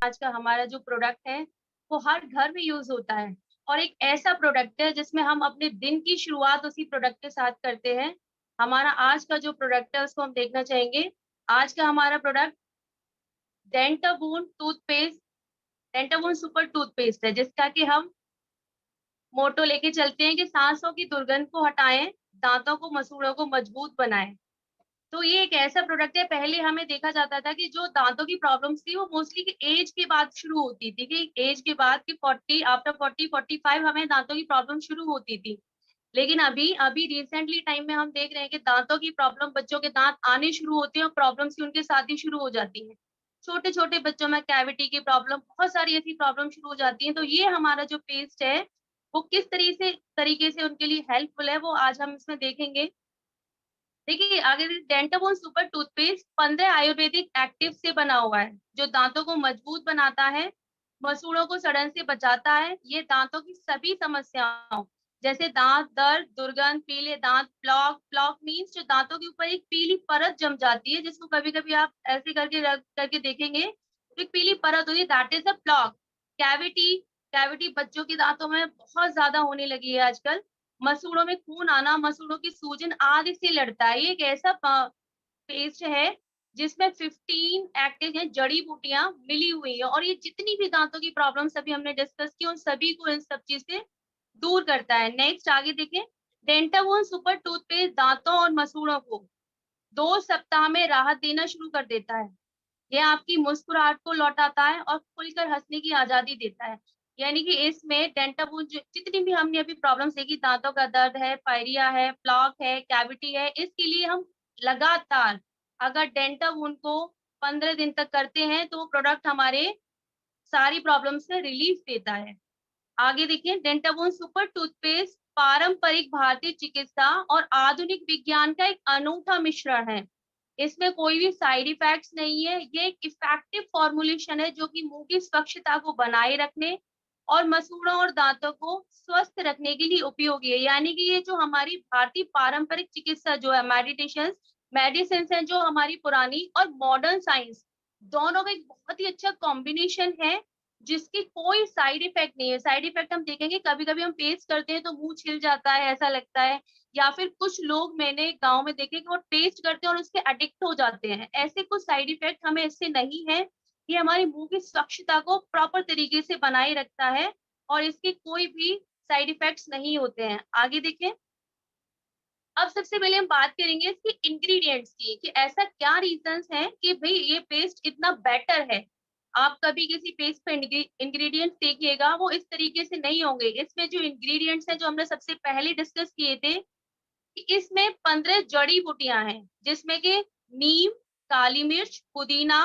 आज का हमारा जो प्रोडक्ट है, वो हर घर में यूज़ होता है और एक ऐसा प्रोडक्ट है जिसमें हम अपने दिन की शुरुआत उसी प्रोडक्ट के साथ करते हैं। हमारा आज का जो प्रोडक्ट है उसको हम देखना चाहेंगे। आज का हमारा प्रोडक्ट डेंटाबून टूथपेस्ट डेंटाबून सुपर टूथपेस्ट है जिसका कि हम मोटो लेके चलते हैं कि सांसों की दुर्गंध को हटाएँ, दाँतों को मसूड़ों को मजबूत बनाएँ। तो ये एक ऐसा प्रोडक्ट है, पहले हमें देखा जाता था कि जो दाँतों की प्रॉब्लम्स थी वो मोस्टली कि ऐज के बाद शुरू होती थी कि ऐज के बाद कि 40 आफ्टर 40-45 हमें दाँतों की प्रॉब्लम शुरू होती थी। लेकिन अभी अभी रिसेंटली टाइम में हम देख रहे हैं कि दाँतों की प्रॉब्लम बच्चों के दाँत आने शुरू होते हैं और प्रॉब्लम्स भी उनके साथ ही शुरू हो जाती हैं। छोटे-छोटे बच्चों में कैविटी की प्रॉब्लम, बहुत सारी ऐसी प्रॉब्लम शुरू हो जाती हैं। तो ये हमारा जो पेस्ट है, वो किस तरीके से उनके लिए हेल्पफुल है, वो आज हम इसमें देखेंगे। देखिए, आगे डेंटाबोन सुपर टूथपेस्ट 15 आयुर्वेदिक एक्टिव से बना हुआ है, जो दाँतों को मजबूत बनाता है, मसूड़ों को सड़न से बचाता है। ये दाँतों की सभी समस्याओं, जैसे दाँत दर्द, दुर्गंध, पीले दाँत, प्लॉक मीन्स जो दाँतों के ऊपर एक पीली परत जम जाती है, जिसको कभी-कभी आप ऐसे करके रख करके देखेंगे, तो एक पीली परत होती है, that is a plaque. Cavity cavity बच्चों के दाँतों में बहुत ज़्यादा होने लगी है आजकल। मसूड़ों में खून आना, मसूड़ों की सूजन आदि से लड़ता है। ये एक ऐसा पेस्ट है जिसमें 15 एक्टिव हैं जड़ी-बूटियाँ मिली हुई हैं और ये जितनी भी दाँतों की प्रॉब्लम्स अभी हमने डिस्कस की उन सभी को इन सब चीज़ से दूर करता है। नेक्स्ट आगे देखें, डेंटाबोन सुपर टूथपेस्ट दाँतों और मसूड़ों को 2 सप्ताह में राहत देना शुरू कर देता है। ये आपकी मुस्कुराहट को लौटाता है और खुलकर हँसने की आज़ादी देता है। यानी कि इसमें डेंटाबून जितनी भी हमने अभी प्रॉब्लम्स देखी, दाँतों का दर्द है, पायरिया है, प्लॉक है, कैविटी है, इसके लिए हम लगातार अगर डेंटाबून को 15 दिन तक करते हैं, तो वो प्रोडक्ट हमारे सारी प्रॉब्लम से रिलीफ देता है। आगे देखिए, डेंटाबोन सुपर टूथपेस्ट पारंपरिक भारतीय चिकित्सा और आधुनिक विज्ञान का एक अनूठा मिश्रण है। इसमें कोई भी साइड इफेक्ट्स नहीं है। ये एक इफेक्टिव फॉर्मुलेशन है जो कि मुंह की स्वच्छता को बनाए रखने और मसूड़ों और दांतों को स्वस्थ रखने के लिए उपयोगी है। यानी कि ये जो हमारी भारतीय पारंपरिक चिकित्सा जो है मेडिसिन है जो हमारी पुरानी और मॉडर्न साइंस दोनों का एक बहुत ही अच्छा कॉम्बिनेशन है जिसकी कोई साइड इफेक्ट नहीं है। साइड इफेक्ट हम देखेंगे कभी-कभी हम पेस्ट करते हैं तो मुँह छिल जाता है, ऐसा लगता है या फिर कुछ लोग मैंने गाँव में देखे कि वो टेस्ट करते हैं और उसके एडिक्ट हो जाते हैं। ऐसे कुछ साइड इफेक्ट हमें इससे नहीं है। ये हमारे मुँह की स्वच्छता को प्रॉपर तरीके से बनाए रखता है और इसके कोई भी साइड इफेक्ट्स नहीं होते हैं। आगे देखें, अब सबसे पहले हम बात करेंगे इसके इंग्रीडिएंट्स की कि ऐसा क्या रीज़न्स हैं कि भई ये पेस्ट इतना बेटर है। आप कभी किसी पेस्ट पे इंग्रीडिएंट्स देखिएगा वो इस तरीके से नहीं होंगे। इसमें जो इंग्रीडिएंट्स हैं जो हमने सबसे पहले डिस्कस किए थे कि इसमें 15 जड़ी-बूटियाँ हैं, जिसमें कि नीम, काली मिर्च, पुदीना,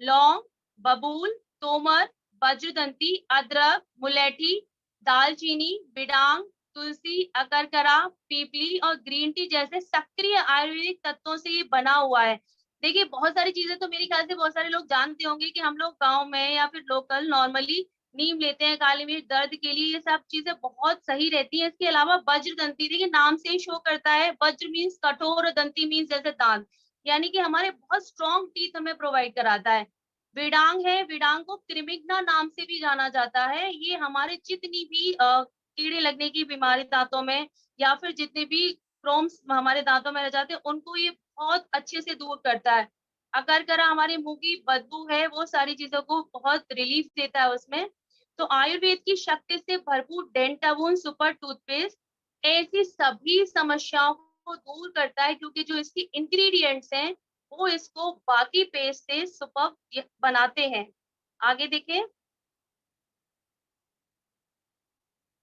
लौंग, बबूल, तोमर, वज्रदंती, अदरक, मुलेठी, दालचीनी, बिडांग, तुलसी, अकरकरा, पीपली और ग्रीन टी जैसे सक्रिय आयुर्वेदिक तत्वों से ये बना हुआ है। देखिए, बहुत सारी चीज़ें तो मेरे ख्याल से बहुत सारे लोग जानते होंगे कि हम लोग गाँव में या फिर लोकल नॉर्मली नीम लेते हैं, काली मिर्च दर्द के लिए, ये सब चीज़ें बहुत सही रहती हैं। इसके अलावा वज्रदंती देखिए नाम से ही शो करता है, वज्र मीन्स कठोर और दंती मीन्स जैसे दाँत, यानी कि हमारे बहुत स्ट्रॉन्ग टीथ हमें प्रोवाइड कराता है। विडांग है, विडांग को क्रिमिग्ना नाम से भी जाना जाता है। ये हमारे जितनी भी कीड़े लगने की बीमारी दाँतों में या फिर जितने भी क्रोम्स हमारे दाँतों में रह जाते हैं, उनको ये बहुत अच्छे से दूर करता है। अकरकरा हमारे मुँह की बदबू है, वो सारी चीज़ों को बहुत रिलीफ देता है उसमें। तो आयुर्वेद की शक्ति से भरपूर डेंटाबून सुपर टूथपेस्ट ऐसी सभी समस्याओं को दूर करता है क्योंकि जो इसके इंग्रीडिएंट्स हैं, वो इसको बाकी पेस्ट से सुपर्ब बनाते हैं। आगे देखें,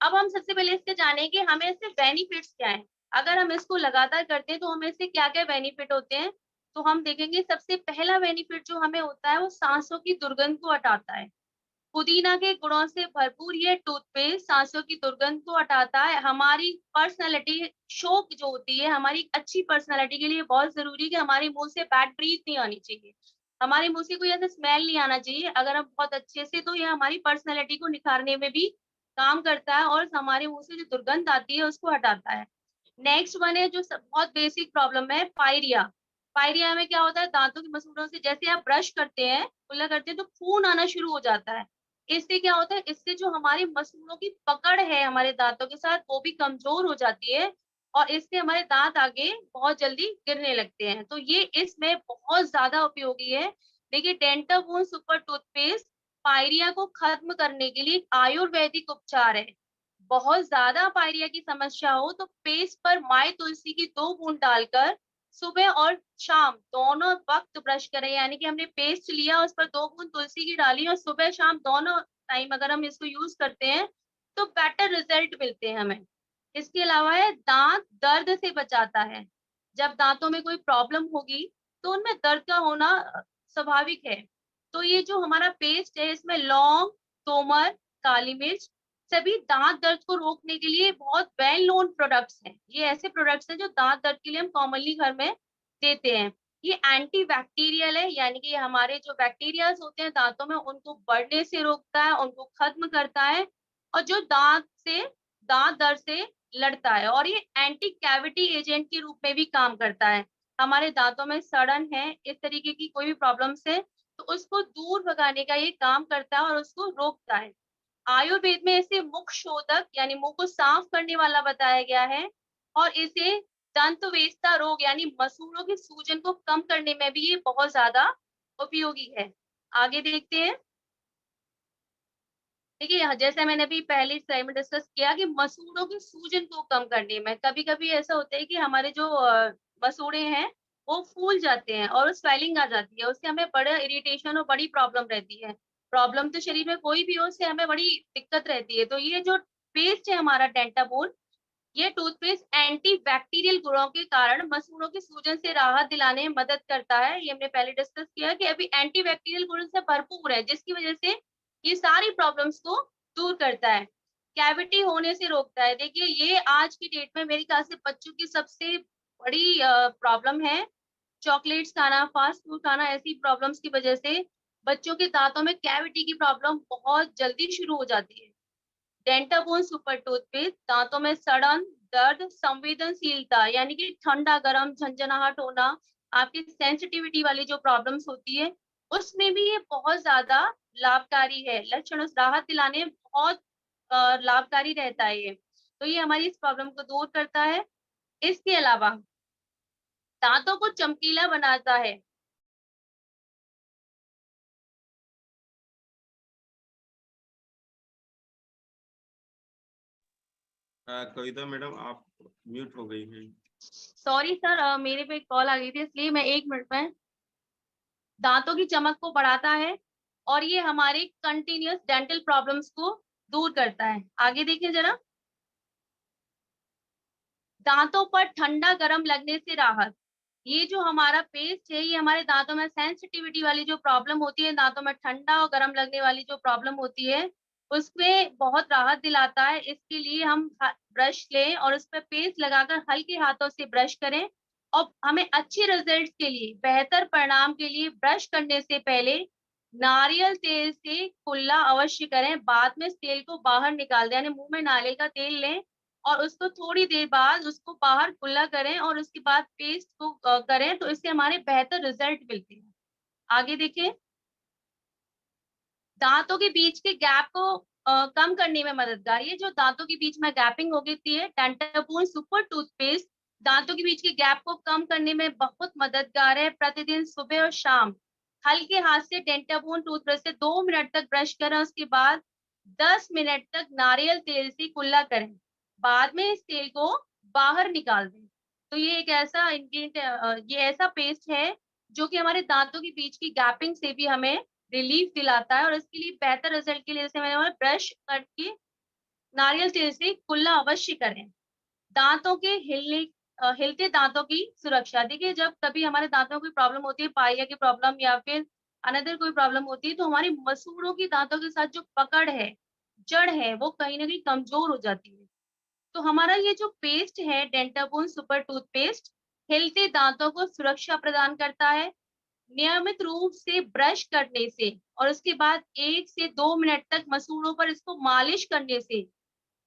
अब हम सबसे पहले इससे जानें कि हमें इससे बेनिफिट्स क्या हैं। अगर हम इसको लगातार करते हैं तो हमें इससे क्या-क्या बेनिफिट होते हैं? तो हम देखेंगे सबसे पहला बेनिफिट जो हमें होता है वो सांसों की दुर्गंध को हटाता है। पुदीना के गुणों से भरपूर ये टूथपेस्ट सांसों की दुर्गंध को हटाता है। हमारी पर्सनैलिटी शो जो होती है, हमारी अच्छी पर्सनैलिटी के लिए बहुत ज़रूरी है कि हमारे मुँह से बैड ब्रीथ नहीं आनी चाहिए। हमारे मुँह से कोई ऐसा स्मेल नहीं आना चाहिए। अगर हम बहुत अच्छे से तो ये हमारी पर्सनैलिटी को निखारने में भी काम करता है और हमारे मुँह से जो दुर्गंध आती है उसको हटाता है। नेक्स्ट वन है जो बहुत बेसिक प्रॉब्लम है पायरिया। पायरिया में क्या होता है, दांतों के मसूड़ों से जैसे आप ब्रश करते हैं, कुल्ला करते हैं, तो खून आना शुरू हो जाता है। इससे क्या होता है, इससे जो हमारी मसूड़ों की पकड़ है हमारे दांतों के साथ, वो भी कमजोर हो जाती है और इससे हमारे दांत आगे बहुत जल्दी गिरने लगते हैं। तो ये इसमें बहुत ज्यादा उपयोगी है। देखिए, डेंटाबून सुपर टूथपेस्ट पायरिया को खत्म करने के लिए एक आयुर्वेदिक उपचार है। बहुत ज्यादा पायरिया की समस्या हो तो पेस्ट पर माई तुलसी की 2 बूंद डालकर सुबह और शाम दोनों वक्त ब्रश करें। यानी कि हमने पेस्ट लिया, उस पर 2 बूंद तुलसी की डाली और सुबह शाम दोनों टाइम अगर हम इसको यूज करते हैं तो बेटर रिजल्ट मिलते हैं हमें। इसके अलावा है, दांत दर्द से बचाता है। जब दांतों में कोई प्रॉब्लम होगी तो उनमें दर्द का होना स्वाभाविक है। तो ये जो हमारा पेस्ट है, इसमें लौंग, तोमर, काली मिर्च, सभी दांत दर्द को रोकने के लिए बहुत वेल नोन प्रोडक्ट्स हैं। ये ऐसे प्रोडक्ट्स हैं जो दांत दर्द के लिए हम कॉमनली घर में देते हैं। ये एंटी बैक्टीरियल है, यानी कि ये हमारे जो बैक्टीरियाज होते हैं दांतों में उनको बढ़ने से रोकता है, उनको खत्म करता है और जो दांत दर्द से लड़ता है। और ये एंटी कैविटी एजेंट के रूप में भी काम करता है। हमारे दांतों में सड़न है, इस तरीके की कोई भी प्रॉब्लम्स है तो उसको दूर भगाने का ये काम करता है और उसको रोकता है। आयुर्वेद में इसे मुख शोधक यानी मुंह को साफ करने वाला बताया गया है और इसे दंत वेस्ता रोग यानी मसूड़ों की सूजन को कम करने में भी ये बहुत ज्यादा उपयोगी है। आगे देखते हैं। देखिए, जैसे मैंने अभी पहले स्लाइड में डिस्कस किया कि मसूड़ों की सूजन को कम करने में कभी कभी ऐसा होता है कि हमारे जो मसूड़े हैं वो फूल जाते हैं और स्वेलिंग आ जाती है, उससे हमें बड़ा इरिटेशन और बड़ी प्रॉब्लम रहती है। प्रॉब्लम तो शरीर में कोई भी हो, उससे हमें बड़ी दिक्कत रहती है। तो ये जो पेस्ट है हमारा डेंटाबोन, ये टूथपेस्ट एंटी बैक्टीरियल गुणों के कारण मसूड़ों की सूजन से राहत दिलाने में मदद करता है। ये हमने पहले डिस्कस किया कि अभी एंटी बैक्टीरियल गुणों से भरपूर है, जिसकी वजह से ये सारी प्रॉब्लम्स को दूर करता है, कैविटी होने से रोकता है। देखिए, ये आज की डेट में मेरे ख्याल से बच्चों की सबसे बड़ी प्रॉब्लम है। चॉकलेट्स खाना, फास्ट फूड खाना, ऐसी प्रॉब्लम्स की वजह से बच्चों के दांतों में कैविटी की प्रॉब्लम बहुत जल्दी शुरू हो जाती है। डेंटाबोन सुपर टूथपेस्ट दांतों में सड़न, दर्द, संवेदनशीलता यानी कि ठंडा गर्म झंझनाहट होना, आपकी सेंसिटिविटी वाली जो प्रॉब्लम्स होती है उसमें भी ये बहुत ज्यादा लाभकारी है। लक्षण राहत दिलाने में बहुत लाभकारी रहता है ये। तो ये हमारी इस प्रॉब्लम को दूर करता है। इसके अलावा दांतों को चमकीला बनाता है। कविता मैडम आप म्यूट हो गई हैं। सॉरी सर, मेरे पे कॉल आ गई थी इसलिए मैं 1 मिनट में। दांतों की चमक को बढ़ाता है और ये हमारे कंटिन्यूअस डेंटल प्रॉब्लम्स को दूर करता है। आगे देखिए जरा। दांतों पर ठंडा गरम लगने से राहत। ये जो हमारा पेस्ट है, ये हमारे दांतों में सेंसिटिविटी वाली जो प्रॉब्लम होती है, दांतों में ठंडा और गरम लगने वाली जो प्रॉब्लम होती है, उसमें बहुत राहत दिलाता है। इसके लिए हम ब्रश लें और उस पर पेस्ट लगाकर हल्के हाथों से ब्रश करें। और हमें अच्छे रिजल्ट्स के लिए, बेहतर परिणाम के लिए ब्रश करने से पहले नारियल तेल से कुल्ला अवश्य करें। बाद में इस तेल को बाहर निकाल दें, यानी मुंह में नारियल का तेल लें और उसको थोड़ी देर बाद उसको बाहर कुल्ला करें और उसके बाद पेस्ट को करें, तो इससे हमारे बेहतर रिजल्ट मिलते हैं। आगे देखिए। दांतों के बीच के गैप को कम करने में मददगार। ये जो दांतों के बीच में गैपिंग हो गई है, डेंटाबोन सुपर टूथपेस्ट दांतों के बीच के गैप को कम करने में बहुत मददगार है। प्रतिदिन सुबह और शाम हल्के हाथ से डेंटाबोन टूथब्रश से 2 मिनट तक ब्रश करें, उसके बाद 10 मिनट तक नारियल तेल से कुल्ला करें, बाद में इस तेल को बाहर निकाल दें। तो ये एक ऐसा इंग्रेडिएंट, ये ऐसा पेस्ट है जो कि हमारे दांतों के बीच की गैपिंग से भी हमें रिलीफ दिलाता है। और इसके लिए बेहतर रिजल्ट के लिए जैसे मैंने ब्रश करके नारियल तेल से कुल्ला अवश्य करें। दांतों के हिलते दांतों की सुरक्षा। देखिए, जब कभी हमारे दांतों में कोई प्रॉब्लम होती है, पाइया की प्रॉब्लम या फिर अनदर कोई प्रॉब्लम होती है, तो हमारी मसूड़ों की दांतों के साथ जो पकड़ है, जड़ है, वो कहीं ना कहीं कमजोर हो जाती है। तो हमारा ये जो पेस्ट है डेंटाबोन सुपर टूथपेस्ट हिलते दांतों को सुरक्षा प्रदान करता है। नियमित रूप से ब्रश करने से और उसके बाद 1 से 2 मिनट तक मसूड़ों पर इसको मालिश करने से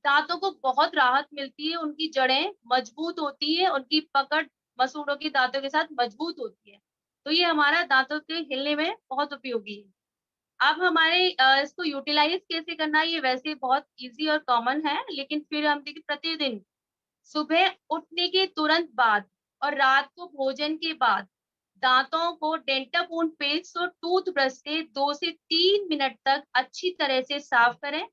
दांतों को बहुत राहत मिलती है, उनकी जड़ें मजबूत होती है, उनकी पकड़ मसूड़ों की दांतों के साथ मजबूत होती है। तो ये हमारा दांतों के हिलने में बहुत उपयोगी है। अब हमारे इसको यूटिलाइज कैसे करना है, ये वैसे बहुत ईज़ी और कॉमन है, लेकिन फिर हम देखिए प्रतिदिन सुबह उठने के तुरंत बाद और रात को भोजन के बाद दांतों को डेंटापूर्ण पेस्ट और टूथब्रश से 2 से 3 मिनट तक अच्छी तरह से साफ करें।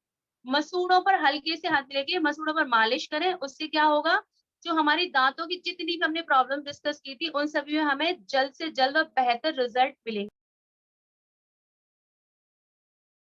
मसूड़ों पर हल्के से हाथ लेके मसूड़ों पर मालिश करें, उससे क्या होगा, जो हमारी दांतों की जितनी भी हमने प्रॉब्लम डिस्कस की थी, उन सभी में हमें जल्द से जल्द और बेहतर रिजल्ट मिलेंगे।